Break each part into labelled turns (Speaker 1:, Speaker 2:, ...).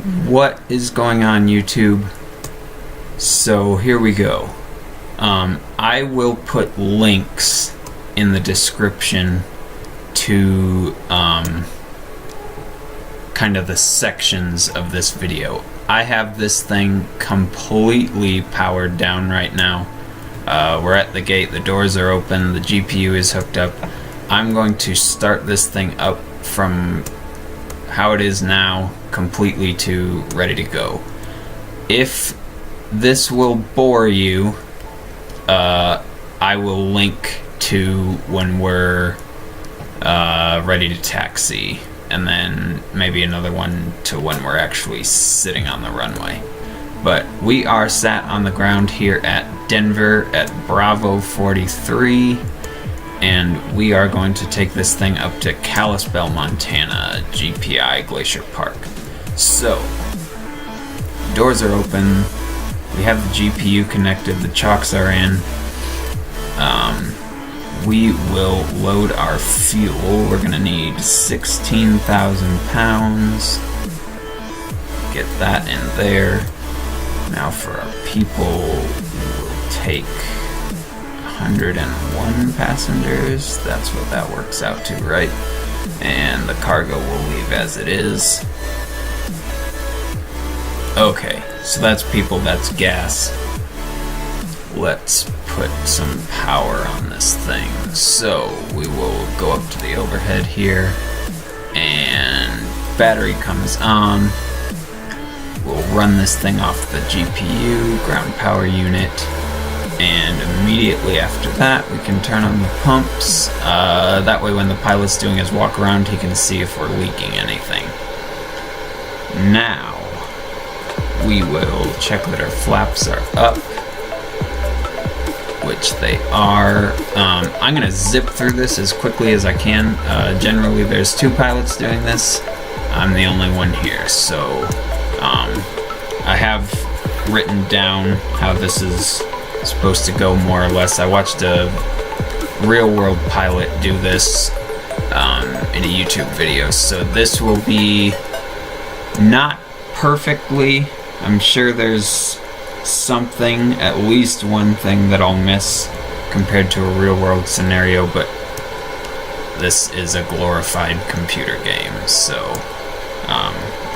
Speaker 1: What is going on, YouTube? So here we go. I will put links in the description to kind of the sections of this video. I have this thing completely powered down right now. We're at the gate, the doors are open, the GPU is hooked up. I'm going to start this thing up from how it is now completely to ready to go. If this will bore you, I will link to when we're ready to taxi, and then maybe another one to when we're actually sitting on the runway. But we are sat on the ground here at Denver at Bravo 43, and we are going to take this thing up to Kalispell, Montana, GPI Glacier Park. So, doors are open, we have the GPU connected, the chocks are in. We will load our fuel. We're gonna need 16,000 pounds. Get that in there. Now for our people, we will take 101 passengers. That's what that works out to, right? And the cargo will leave as it is. Okay, so that's people, that's gas. Let's put some power on this thing. So we will go up to the overhead here, and battery comes on. We'll run this thing off the GPU, ground power unit, and immediately after that we can turn on the pumps. That way when the pilot's doing his walk around, he can see if we're leaking anything. Now we will check that our flaps are up, which they are. I'm gonna zip through this as quickly as I can. Generally there's two pilots doing this. I'm the only one here, so I have written down how this is supposed to go more or less. I watched a real world pilot do this in a YouTube video, so this will be not perfectly. I'm sure there's something, at least one thing that I'll miss compared to a real world scenario, but this is a glorified computer game, so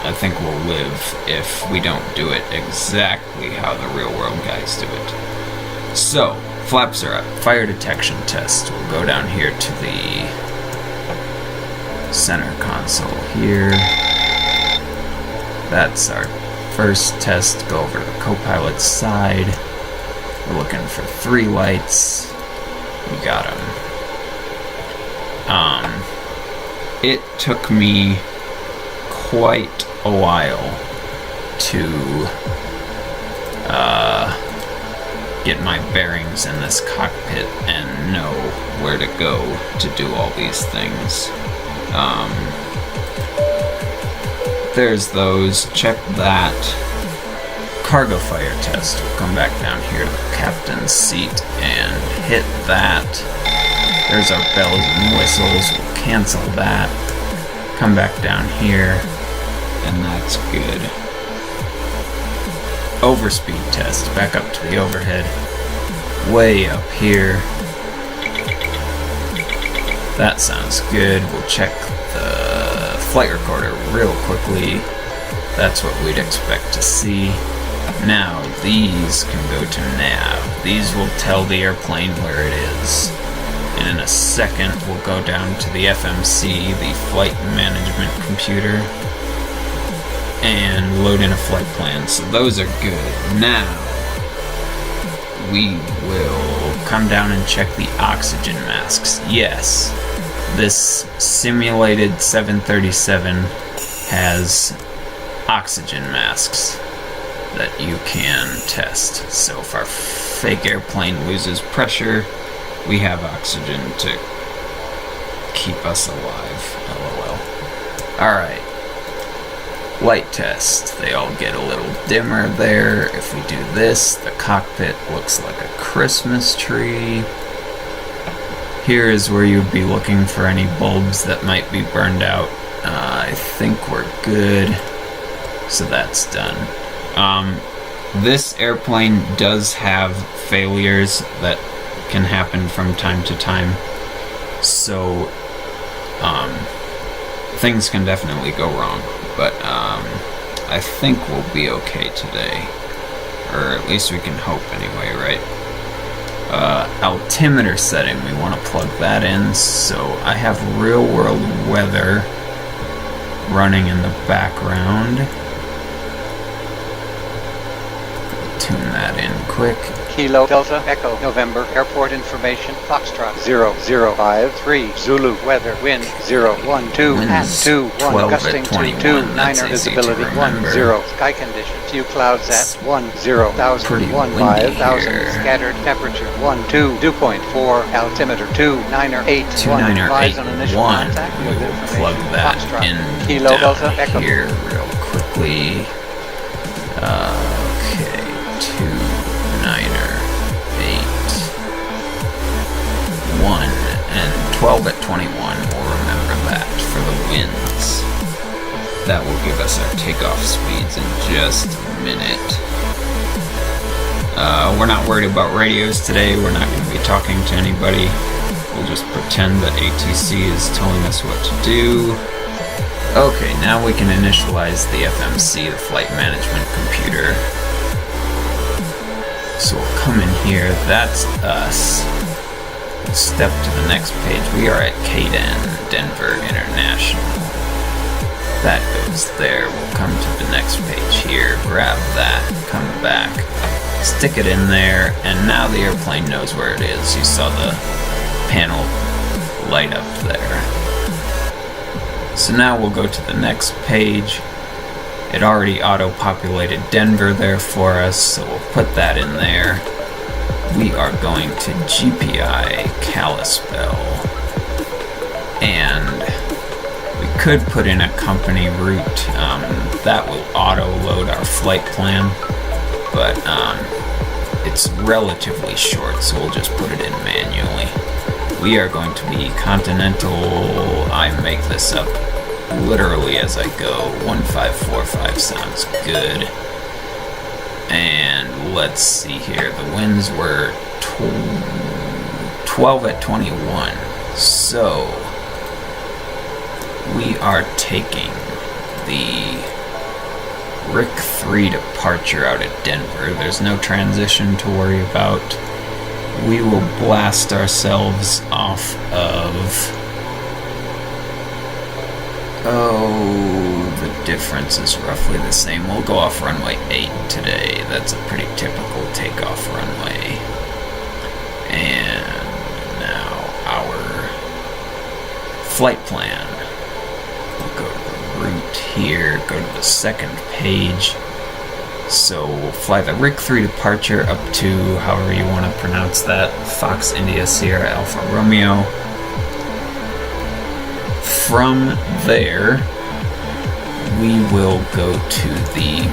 Speaker 1: I think we'll live if we don't do it exactly how the real world guys do it. So, flaps are up. Fire detection test. We'll go down here to the center console here. That's our first test. Go over to the co-pilot's side. We're looking for 3 lights. We got them. It took me quite a while to get my bearings in this cockpit and know where to go to do all these things. There's those. Check that. Cargo fire test. We'll come back down here to the captain's seat and hit that. There's our bells and whistles. We'll cancel that. Come back down here, and that's good. Overspeed test. Back up to the overhead. Way up here. That sounds good. We'll check the flight recorder real quickly. That's what we'd expect to see. Now these can go to nav. These will tell the airplane where it is. And in a second we'll go down to the FMC, the flight management computer, and load in a flight plan. So those are good. Now we will come down and check the oxygen masks. Yes, this simulated 737 has oxygen masks that you can test. So if our fake airplane loses pressure, we have oxygen to keep us alive. LOL. Alright. Light test. They all get a little dimmer there. If we do this, the cockpit looks like a Christmas tree. Here is where you'd be looking for any bulbs that might be burned out. I think we're good. So that's done. This airplane does have failures that can happen from time to time, so things can definitely go wrong, but I think we'll be okay today, or at least we can hope anyway, right? Altimeter setting, we want to plug that in, so I have real world weather running in the background. Tune that in quick.
Speaker 2: Kilo Delta Echo November Airport Information Foxtrot 0053 Zulu Weather Wind 012 at 21 gusting 22 9er visibility 10 Sky conditions few clouds at 10,000 5000 scattered temperature 12 dew point 4 altimeter 2981 advise on initial contact
Speaker 1: we will plug that
Speaker 2: Foxtrot.
Speaker 1: in
Speaker 2: Kilo
Speaker 1: down
Speaker 2: Delta Echo
Speaker 1: here real quickly. Okay, 29er 8 1 and 12 at 21. We'll remember that for the winds. That will give us our takeoff speeds in just a minute. We're not worried about radios today. We're not going to be talking to anybody. We'll just pretend that ATC is telling us what to do. Okay, now we can initialize the FMC, the flight management computer. So we'll come in here, that's us. We'll step to the next page. We are at KDEN, Denver International. That goes there. We'll come to the next page here, grab that, come back, stick it in there, and now the airplane knows where it is. You saw the panel light up there. So now we'll go to the next page. It already auto-populated Denver there for us, so we'll put that in there. We are going to GPI Kalispell, and we could put in a company route. That will auto-load our flight plan, but it's relatively short, so we'll just put it in manually. We are going to be Continental, I make this up literally as I go, 1545 sounds good. And let's see here, the winds were 12 at 21, so we are taking the RIC 3 departure out at Denver. There's no transition to worry about. We will blast ourselves off of... the difference is roughly the same. We'll go off runway 8 today. That's a pretty typical takeoff runway. And now our flight plan. We'll go to the route here, go to the second page. So we'll fly the RIC 3 departure up to, however you want to pronounce that, Fox India Sierra Alpha Romeo. From there, we will go to the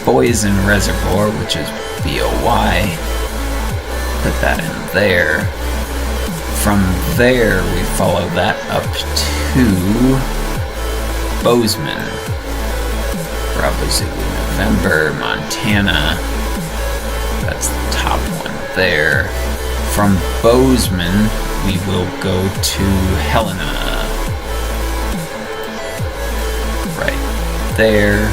Speaker 1: Boysen Reservoir, which is BOY. Put that in there. From there, we follow that up to Bozeman, Bravo Zulu November, Montana. That's the top one there. From Bozeman, we will go to Helena. Right there.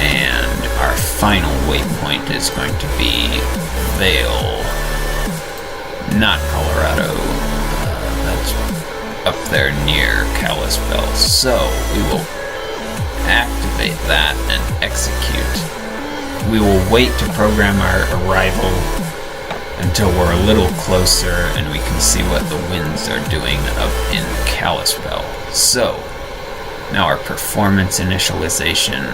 Speaker 1: And our final waypoint is going to be Vail, not Colorado. That's up there near Kalispell. So we will activate that and execute. We will wait to program our arrival until we're a little closer and we can see what the winds are doing up in Kalispell. So, now our performance initialization,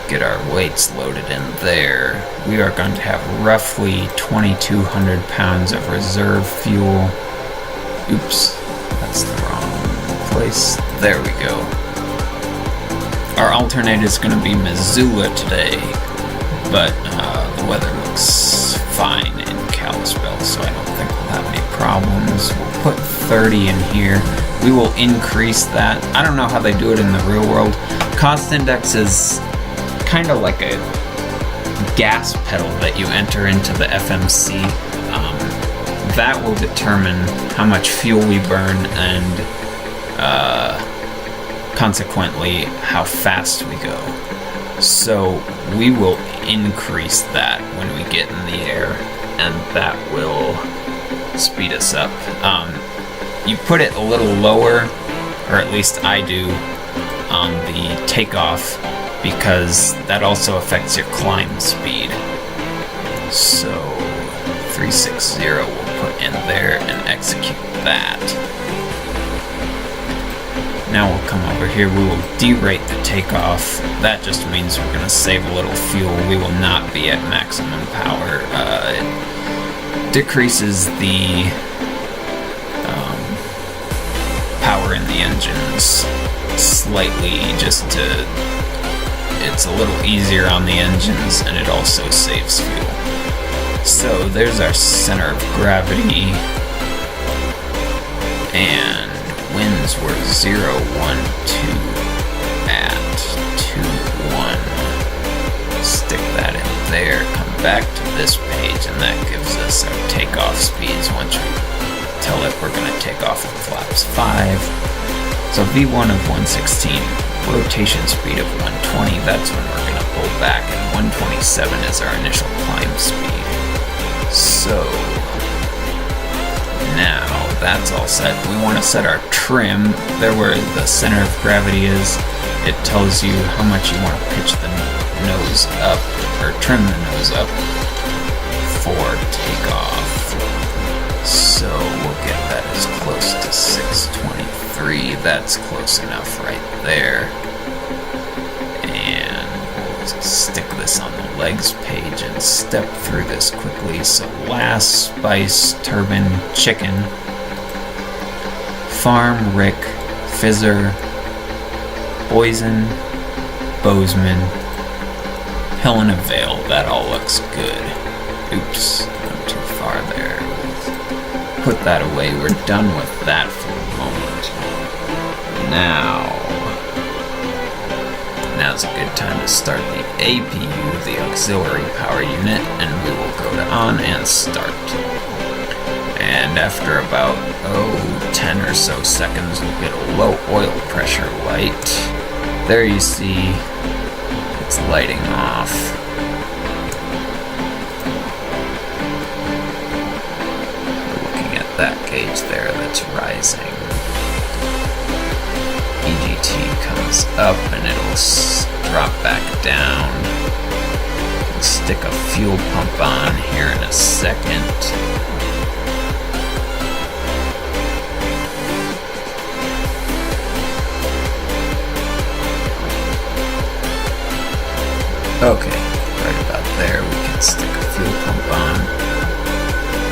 Speaker 1: get our weights loaded in there. We are going to have roughly 2,200 pounds of reserve fuel. Oops, that's the wrong place. There we go. Our alternate is going to be Missoula today, but the weather looks fine in Kalispell, so I don't think we'll have any problems. We'll put 30 in here. We will increase that. I don't know how they do it in the real world. Cost index is kind of like a gas pedal that you enter into the FMC. That will determine how much fuel we burn and consequently how fast we go. So we will increase that when we get in the air, and that will speed us up. You put it a little lower, or at least I do, on the takeoff, because that also affects your climb speed. So 360 we'll put in there and execute that. Now we'll come over here, we will derate the takeoff. That just means we're going to save a little fuel. We will not be at maximum power. It decreases the power in the engines slightly, just to, it's a little easier on the engines, and it also saves fuel. So there's our center of gravity, and winds were 0, 1, 2 at 2, 1. Stick that in there, come back to this page, and that gives us our takeoff speeds once we tell it we're going to take off at flaps 5. So V1 of 116, rotation speed of 120, that's when we're going to pull back, and 127 is our initial climb speed. So now that's all set. We want to set our trim there where the center of gravity is. It tells you how much you want to pitch the nose up, or trim the nose up for takeoff. So we'll get that as close to 623. That's close enough right there. And we'll stick this on the legs page and step through this quickly. So last, spice, turbine, chicken, farm, rick, fizzer, poison, bozeman, Helen of Vale. That all looks good. Oops, I'm too far there. Put that away. We're done with that for the moment. Now's a good time to start the APU, the auxiliary power unit, and we will go to on and start. And after about 10 or so seconds, we'll get a low oil pressure light. There you see it's lighting off. That gauge there that's rising. EGT comes up and it'll drop back down. We'll stick a fuel pump on here in a second. Okay, right about there we can stick a fuel pump on.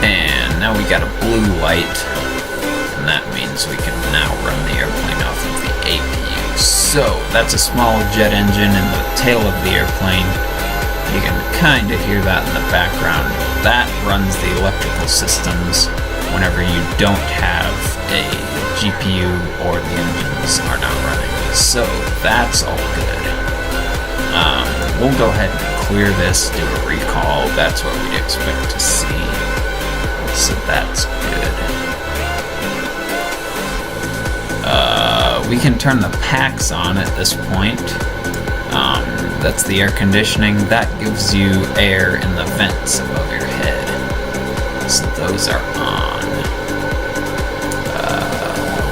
Speaker 1: And now we got a blue light, and that means we can now run the airplane off of the APU. So that's a small jet engine in the tail of the airplane. You can kind of hear that in the background. That runs the electrical systems whenever you don't have a GPU or the engines are not running. So that's all good. We'll go ahead and clear this, do a recall. That's what we'd expect to see. So that's good. We can turn the packs on at this point. That's the air conditioning. That gives you air in the vents above your head. So those are on.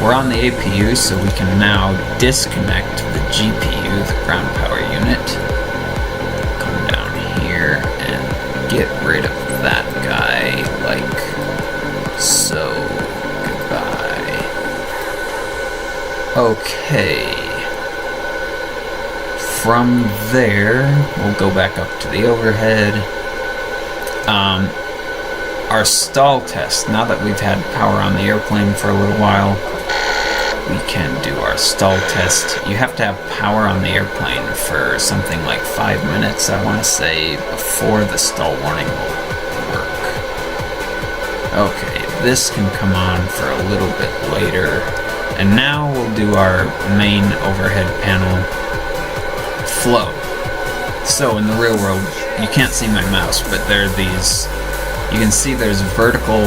Speaker 1: We're on the APU, so we can now disconnect the GPU, the ground power unit. Come down here and get rid of that guy, like so. Goodbye. Okay. From there, we'll go back up to the overhead. Our stall test, now that we've had power on the airplane for a little while, we can do our stall test. You have to have power on the airplane for something like 5 minutes, I want to say, before the stall warning will work. Okay, this can come on for a little bit later. And now we'll do our main overhead panel flow. So in the real world, you can't see my mouse, but there are these, you can see there's vertical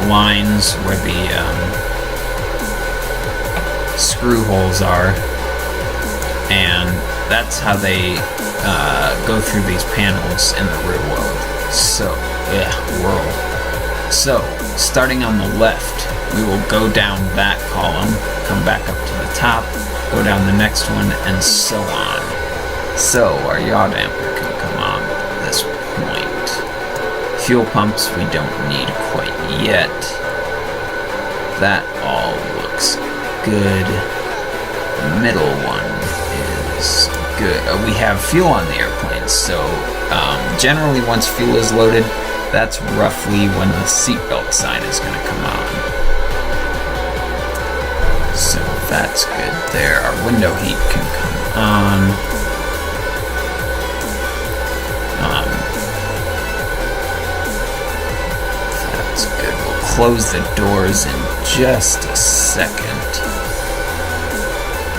Speaker 1: lines where the screw holes are, and that's how they go through these panels in the real world. So, So, starting on the left, we will go down that column, come back up to the top, go down the next one, and so on. So, our yaw damper can come on at this point. Fuel pumps we don't need quite yet. That all looks good. The middle one is good. We have fuel on the airplane, so generally once fuel is loaded, that's roughly when the seatbelt sign is going to come on. So that's good there. Our window heat can come on. That's good. We'll close the doors in just a second.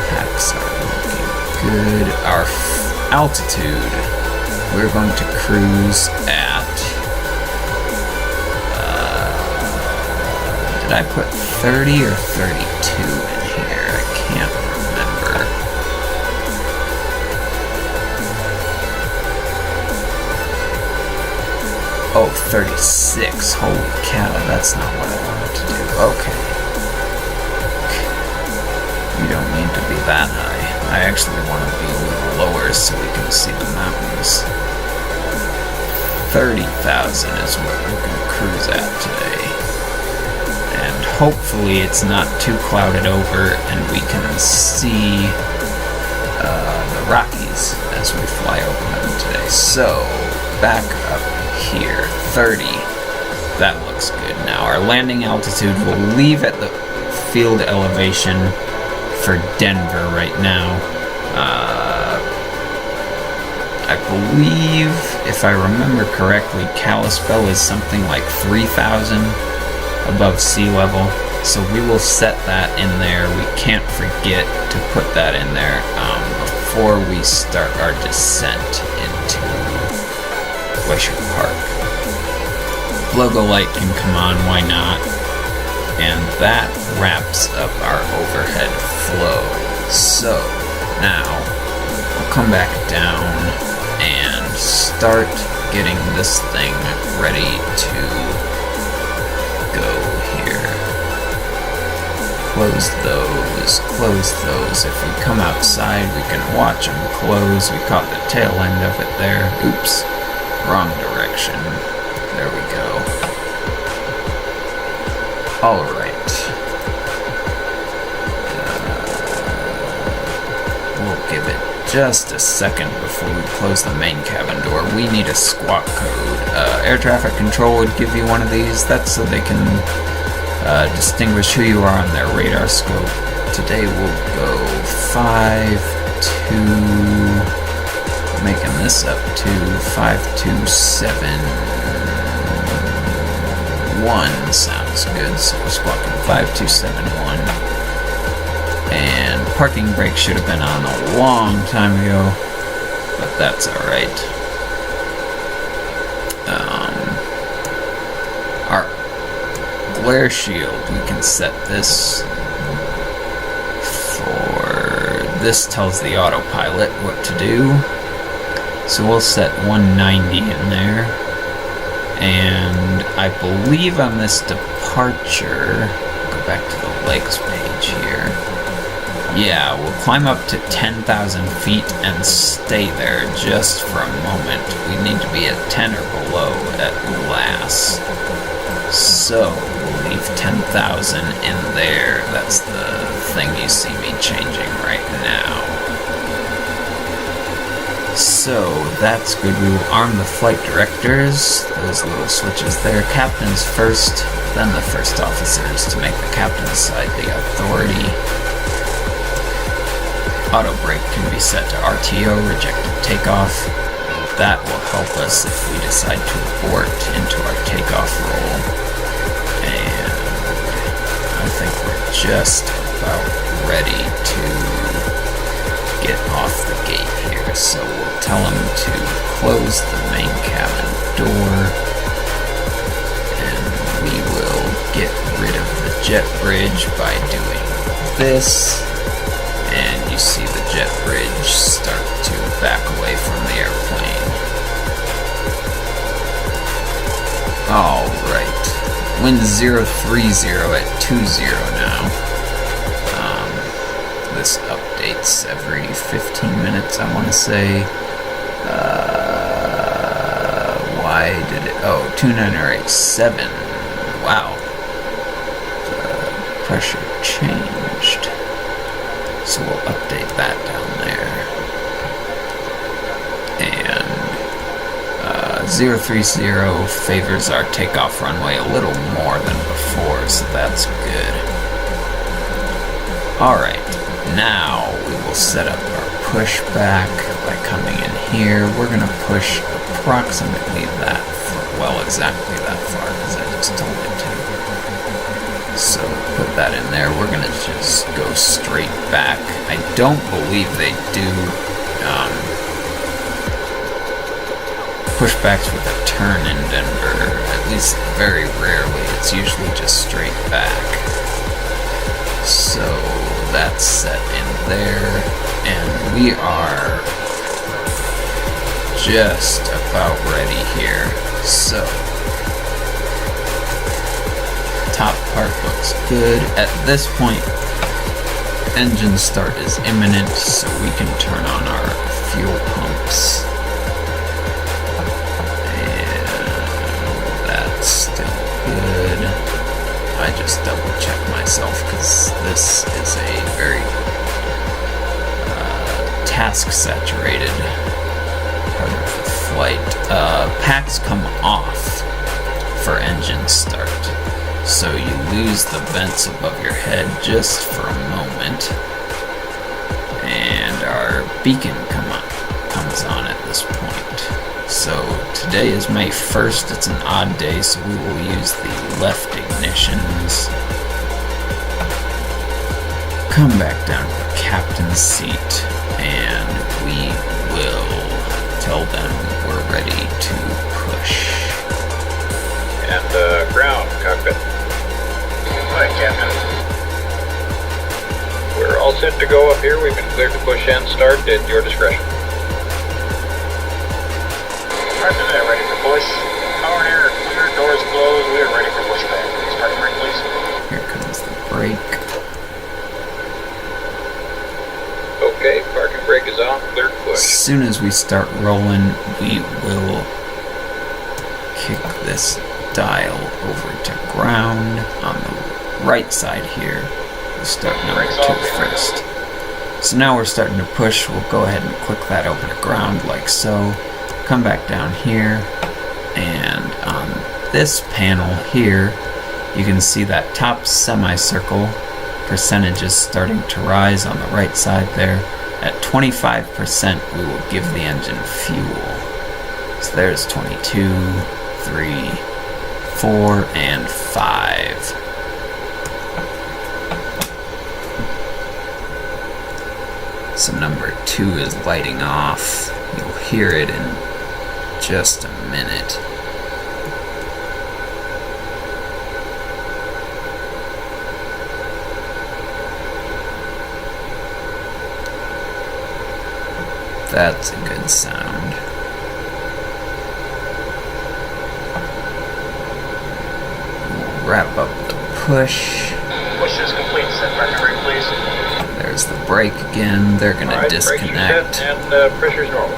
Speaker 1: Packs are looking good. Our altitude, we're going to cruise at, did I put 30 or 32 in here? I can't remember. Oh, 36. Holy cow, that's not what I wanted to do. Okay. We don't need to be that high. I actually want to be a little lower so we can see the mountains. 30,000 is what we're going to cruise at today. And hopefully it's not too clouded over and we can see the Rockies as we fly over them today. So, back up here, 30. That looks good. Now, our landing altitude will leave at the field elevation for Denver right now. I believe, if I remember correctly, Kalispell is something like 3,000 above sea level, so we will set that in there. We can't forget to put that in there before we start our descent into Glacier Park. Logo light can come on, why not? And that wraps up our overhead flow. So now we'll come back down and start getting this thing ready to go here. Close those. If we come outside, we can watch them close. We caught the tail end of it there. Oops, wrong direction. There we go. All right. We'll give it just a second before we close the main cabin door. We need a squawk code. Air traffic control would give you one of these. That's so they can distinguish who you are on their radar scope. Today we'll go 5-2, making this up to 5271 sounds good. So we're squawking 5271. And parking brake should have been on a long time ago, but that's alright. Our glare shield, we can set this for, this tells the autopilot what to do. So we'll set 190 in there. And I believe on this departure, go back to the legs page here. Yeah, we'll climb up to 10,000 feet and stay there just for a moment. We need to be at 10 or below at last. So, we'll leave 10,000 in there. That's the thing you see me changing right now. So, that's good. We will arm the flight directors. Those little switches there. Captains first, then the first officers to make the captain's side the authority. Auto brake can be set to RTO, rejected takeoff. That will help us if we decide to abort into our takeoff roll. just about ready to get off the gate here. So we'll tell him to close the main cabin door, and we will get rid of the jet bridge by doing this. And you see the jet bridge start to back away from the airplane. Alright, wind 030 at 20 now. This updates every 15 minutes, I want to say. Why did it? Oh, 29087. Wow. The pressure changed. So we'll update that down there. And 030 favors our takeoff runway a little more than before, so that's good. Alright, now we will set up our pushback by coming in here. We're going to push approximately that far, well, exactly that far, because I just told it to. So put that in there. We're going to just go straight back. I don't believe they do pushbacks with a turn in Denver, at least very rarely. It's usually just straight back. So that's set in there, and we are just about ready here. So top part looks good. At this point, engine start is imminent, so we can turn on our fuel pumps. And that's still good. I just double check myself because this is a very task saturated part of the flight. Packs come off for engine start, so you lose the vents above your head just for a moment, and our beacon comes on at this point. So today is May 1st, it's an odd day, so we will use the left ignitions. Come back down to the captain's seat, and we will tell them we're ready to push.
Speaker 3: And ground, cockpit.
Speaker 4: Hi, Captain.
Speaker 3: We're all set to go up here. We've been cleared to push and start at your discretion.
Speaker 4: Roger that, ready for push. Power and air clear, doors closed. We are ready for pushback. Starting brake, please.
Speaker 1: Here comes the brake.
Speaker 3: Okay, parking brake is on, clear to push.
Speaker 1: As soon as we start rolling, we will kick this dial over to ground on the right side here. We'll start number 2 first. So now we're starting to push. We'll go ahead and click that over to ground like so. Come back down here, and on this panel here, you can see that top semicircle percentages starting to rise on the right side there. At 25%, we will give the engine fuel. So there's 22, 3, 4, and 5. So number 2 is lighting off. You'll hear it in just a minute. That's a good sound. We'll wrap up the push.
Speaker 4: Push is complete. Set parking brake, please.
Speaker 1: There's the brake again. They're gonna
Speaker 3: Alright,
Speaker 1: disconnect.
Speaker 3: brakes are set and pressure's normal.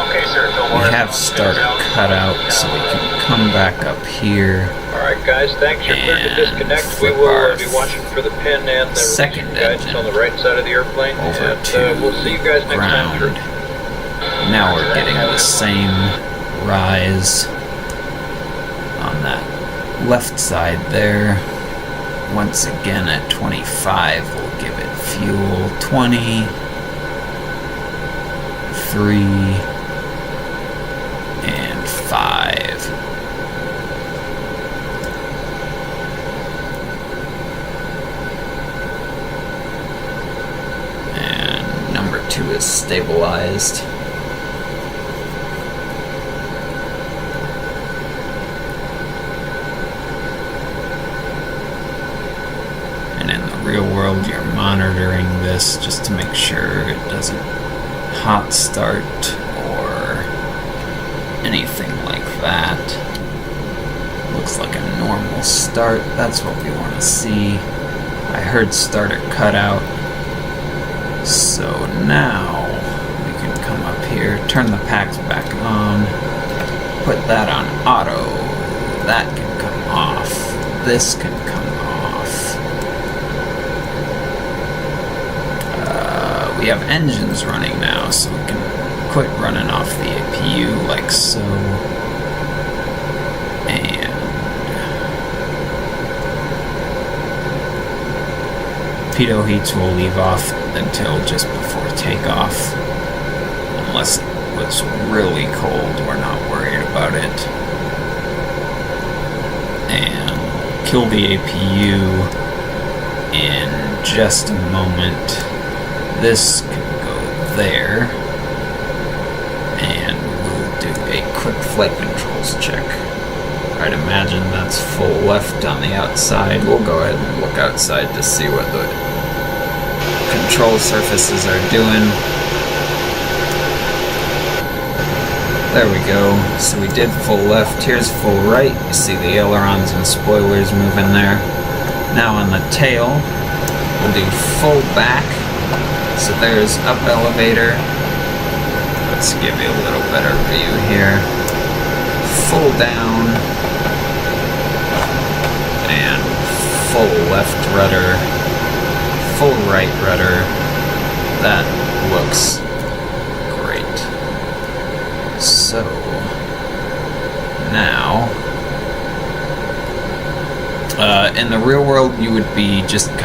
Speaker 4: Okay, sir.
Speaker 1: We have starter cut out, so we can come back up here.
Speaker 3: Alright guys, thanks. You're clear to
Speaker 1: And
Speaker 3: disconnect. We
Speaker 1: flip
Speaker 3: will
Speaker 1: our
Speaker 3: be watching for the pin and the
Speaker 1: second
Speaker 3: release guidance
Speaker 1: engine
Speaker 3: on the right side of the airplane.
Speaker 1: over
Speaker 3: and
Speaker 1: to
Speaker 3: we'll see you guys next time through.
Speaker 1: ground. Now we're getting the same rise on that left side there. Once again at 25, we'll give it fuel. 20, 3, and 5. 2 is stabilized. And in the real world, you're monitoring this just to make sure it doesn't hot start or anything like that. Looks like a normal start. That's what we want to see. I heard starter cut out. So now we can come up here, turn the packs back on, put that on auto. That can come off. This can come off. We have engines running now, so we can quit running off the APU like so. And pitot heats will leave off until just before takeoff. Unless it was really cold, we're not worried about it. And kill the APU in just a moment. This can go there. And we'll do a quick flight controls check. I'd imagine that's full left on the outside. We'll go ahead and look outside to see what the control surfaces are doing. There we go. So we did full left. Here's full right. You see the ailerons and spoilers moving there. Now on the tail, we'll do full back. So there's up elevator. Let's give you a little better view here. Full down. And full left rudder. Full right rudder. That looks great. So now in the real world you would be just you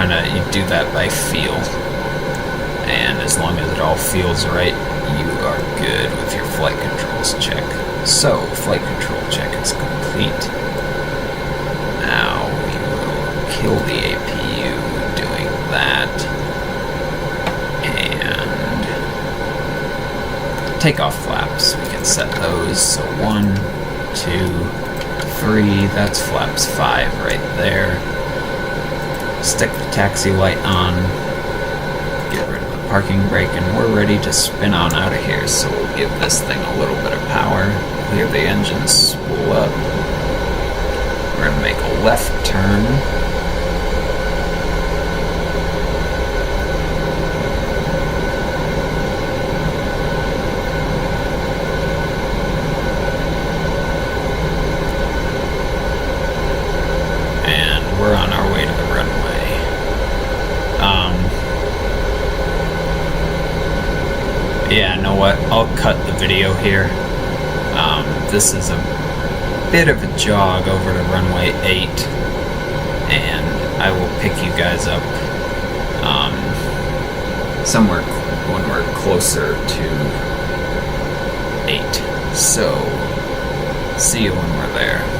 Speaker 1: do that by feel, and as long as it all feels right, you are good with your flight controls check. So flight control check is complete. Now we will kill the APU doing that. Takeoff flaps, we can set those. So 1, 2, 3, that's flaps 5 right there. Stick the taxi light on, get rid of the parking brake, and we're ready to spin on out of here. So we'll give this thing a little bit of power. Hear the engine spool up. We're going to make a left turn. We're on our way to the runway. Yeah, you know what? I'll cut the video here. This is a bit of a jog over to runway 8, and I will pick you guys up somewhere when we're closer to 8. So, see you when we're there.